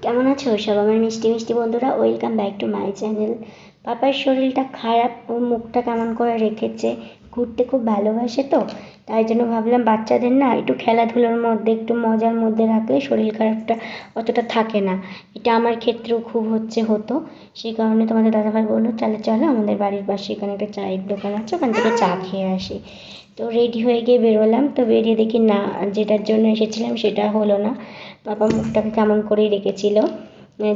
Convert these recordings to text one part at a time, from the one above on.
কেমন আছো সব আমার মিষ্টি মিষ্টি বন্ধুরা? Welcome back to my channel. পাপার শরীরটা খারাপ, ও মুখটা কেমন করে রেখেছে। ঘুরতে খুব ভালোবাসে তো, তাই জন্য ভাবলাম বাচ্চাদের না একটু খেলাধুলোর মধ্যে, একটু মজার মধ্যে রাখলে শরীর খারাপটা অতটা থাকে না। এটা আমার ক্ষেত্রেও খুব হতো। সেই কারণে তোমাদের দাদাভাই বললো চলো চলো আমাদের বাড়ির পাশে এখানে একটা চায়ের দোকান আছে, ওখান থেকে চা খেয়ে আসি। তো রেডি হয়ে গিয়ে বেরোলাম, তো বেরিয়ে দেখি না, যেটার জন্য এসেছিলাম সেটা হলো না। বাবা মুখটাকে কেমন করেই রেখেছিল।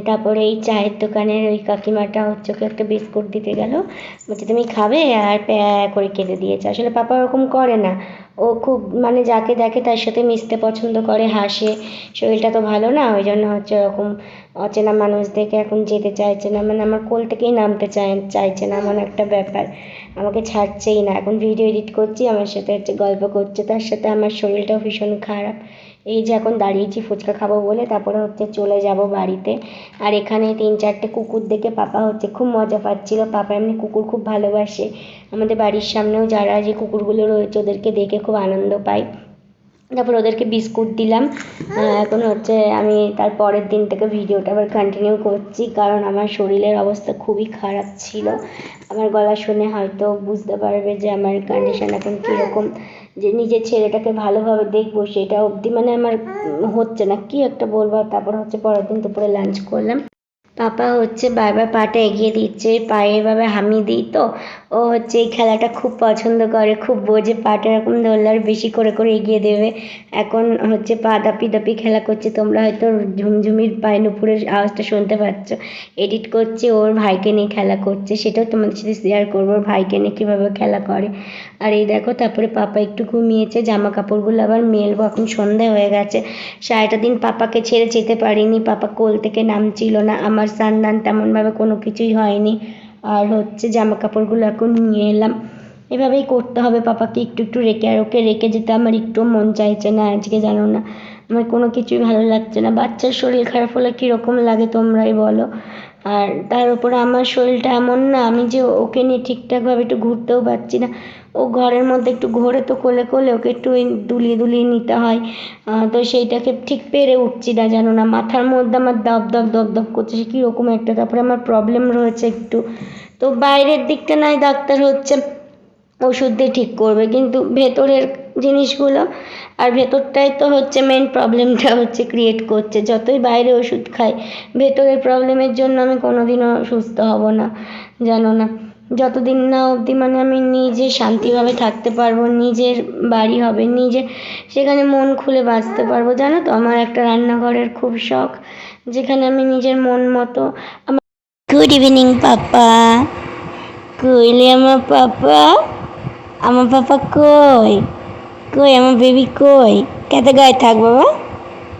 তারপরে এই চায়ের দোকানের ওই কাকিমাটা হচ্ছে ওকে একটা বিস্কুট দিতে গেল, বলছে তুমি খাবে, আর প্যা করে কেটে দিয়েছে। আসলে পাপা ওরকম করে না, ও খুব মানে যাকে দেখে তার সাথে মিশতে পছন্দ করে, হাসে। শরীরটা তো ভালো না, ওই জন্য হচ্ছে ওরকম অচেনা মানুষ দেখে এখন যেতে চাইছে না, মানে আমার কোল থেকেই নামতে চাইছে না, এমন একটা ব্যাপার। আমাকে ছাড়ছেই না। এখন ভিডিও এডিট করছি, আমার সাথে হচ্ছে গল্প করছে, তার সাথে আমার শরীরটাও ভীষণ খারাপ। এই যে এখন দাঁড়িয়েছি ফুচকা খাবো বলে, তারপরে হচ্ছে চলে যাব বাড়িতে। আর এখানে 3-4টে কুকুর দেখে পাপা হচ্ছে খুব মজা পাচ্ছিল। পাপা এমনি কুকুর খুব ভালোবাসে। আমাদের বাড়ির সামনেও যারা যে কুকুরগুলো রয়েছে ওদেরকে দেখে খুব আনন্দ পায়। তারপর ওদেরকে বিস্কুট দিলাম। এখন হচ্ছে আমি তার পরের দিন থেকে ভিডিওটা আবার কন্টিনিউ করছি, কারণ আমার শরীরের অবস্থা খুবই খারাপ ছিল। আমার গলা শুনে হয়তো বুঝতে পারবে যে আমার কন্ডিশন এখন কীরকম। যে নিজের ছেলেটাকে ভালোভাবে দেখবো সেটা অবধি মানে আমার হচ্ছে না, কী একটা বলবো। তারপর হচ্ছে পরের দিন দুপুরে লাঞ্চ করলাম। পাপা হচ্ছে বারবার পাটা এগিয়ে দিচ্ছে, পায়ে এভাবে হামি দিই তো। ও হচ্ছে এই খেলাটা খুব পছন্দ করে, খুব বোঝে। পাটা এরকম ধরলে আর বেশি করে করে এগিয়ে দেবে। এখন হচ্ছে পা দাপি দাপি খেলা করছে, তোমরা হয়তো ঝুমঝুমির পায়ে নুপুরের আওয়াজটা শুনতে পাচ্ছ। এডিট করছে, ওর ভাইকে নিয়ে খেলা করছে, সেটাও তোমাদের সাথে শেয়ার করবো, ওর ভাইকে নিয়ে কীভাবে খেলা করে। আর এই দেখো, তারপরে পাপা একটু ঘুমিয়েছে, জামা কাপড়গুলো আবার মেলবো, এখন সন্ধে হয়ে গেছে। সারাটা দিন পাপাকে ছেড়ে যেতে পারিনি, পাপা কোল থেকে নামছিল না, আমার স্নান দান তেমনভাবে কোনো কিছুই হয়নি। আর হচ্ছে জামা কাপড়গুলো এখন নিয়ে এলাম। এভাবেই করতে হবে, পাপাকে একটু একটু রেখে। আর ওকে রেখে যেতে আমার একটু মন চাইছে না আজকে, জানো না, আমার কোনো কিছুই ভালো লাগছে না। বাচ্চার শরীর খারাপ হলে কীরকম লাগে তোমরাই বলো। আর তার উপরে আমার শরীরটা এমন না, আমি যে ওকে নিয়ে ঠিকঠাকভাবে একটু ঘুরতেও পারছি না। ও ঘরের মধ্যে একটু ঘোরে তো কোলে কোলে, ওকে একটু দুলিয়ে দুলিয়ে নিতে হয়। তো সেইটাকে ঠিক পেরে উঠছি না, জানো না। মাথার মধ্যে আমার দপ দপ দপ দপ করছে, সে কীরকম একটা। তারপরে আমার প্রবলেম রয়েছে একটু। তো বাইরের দিকটা নয় ডাক্তার হচ্ছে ওষুধ দিয়ে ঠিক করবে, কিন্তু ভেতরের জিনিসগুলো আর ভেতরটাই তো হচ্ছে মেন প্রবলেমটা হচ্ছে ক্রিয়েট করছে। যতই বাইরে ওষুধ খাই, ভেতরের প্রবলেমের জন্য আমি কোনোদিনও সুস্থ হব না, জানো না। যতদিন না অবধি মানে আমি নিজে শান্তিভাবে থাকতে পারবো, নিজের বাড়ি হবে, নিজে সেখানে মন খুলে বাঁচতে পারবো। জানো তো, আমার একটা রান্নাঘরের খুব শখ, যেখানে আমি নিজের মন মতো আমার। গুড ইভিনিং পাপা। কইলে আমার পাপা, আমার পাপা কই? কই আমার বেবি কই? খেতে গায়ে থাক বাবা,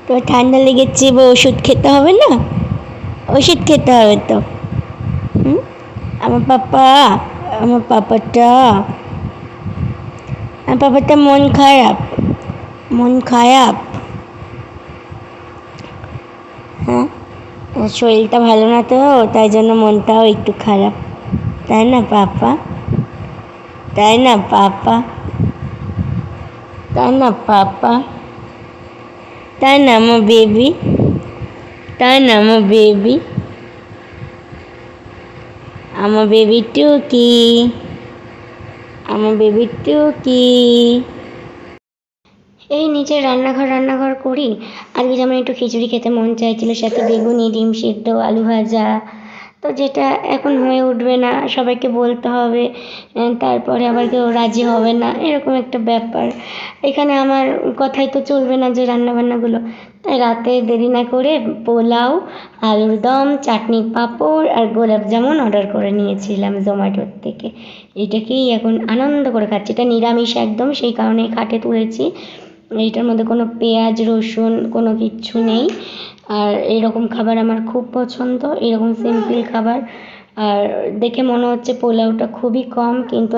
তোর ঠান্ডা লেগেছে বা ওষুধ খেতে হবে না? ওষুধ খেতে হবে তো। আমার পাপা, আমার পাপাটা, আমার পাপাটা মন খারাপ, মন খারাপ। হ্যাঁ, শরীরটা ভালো না তো, তাই জন্য মনটাও একটু খারাপ, তাই না পাপা? তাই না পাপা? তাই না পাপা? তাই না আমার বেবি? তাই না আমার বেবি? আমার বেবি টুকি, আমার বেবি টুকি। এই নিচে রান্নাঘর করি। আজকে যেমন একটু খিচুড়ি খেতে মন চাইছিল, সাথে বেগুনি, ডিম সিদ্ধ, আলু ভাজা। তো যেটা এখন হয়ে উঠবে না, সবাইকে বলতে হবে, তারপরে আবার কেউ রাজি হবে না, এরকম একটা ব্যাপার। এখানে আমার কথাই তো চলবে না যে রান্নাবান্নাগুলো। তাই রাতে দেরি না করে পোলাও, আলুর দম, চাটনি, পাঁপড় আর গোলাপ জামুন অর্ডার করে নিয়েছিলাম জোম্যাটোর থেকে। এটাকেই এখন আনন্দ করে খাচ্ছি। এটা নিরামিষ একদম, সেই কারণেই খাটে তুলেছি। এইটার মধ্যে কোনো পেঁয়াজ রসুন কোনো কিচ্ছু নেই। আর এরকম খাবার আমার খুব পছন্দ, এরকম সিম্পল খাবার। আর দেখে মনে হচ্ছে পোলাওটা খুবই কম, কিন্তু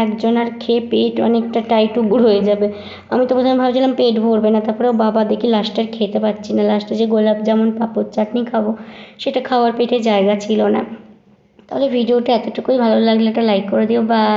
একজনের খেয়ে পেট অনেকটা টাইট উগুর হয়ে যাবে। আমি তো প্রথমে ভাবছিলাম পেট ভরবে না, তারপরেও বাবা দেখি লাস্টে আর খেতে পারছি না। লাস্টে যে গোলাপ জামুন পাঁপড় চাটনি খাবো, সেটা খাওয়ার পেটে জায়গা ছিল না। তাহলে ভিডিওটা এতটুকুই, ভালো লাগলে একটা লাইক করে দিও বা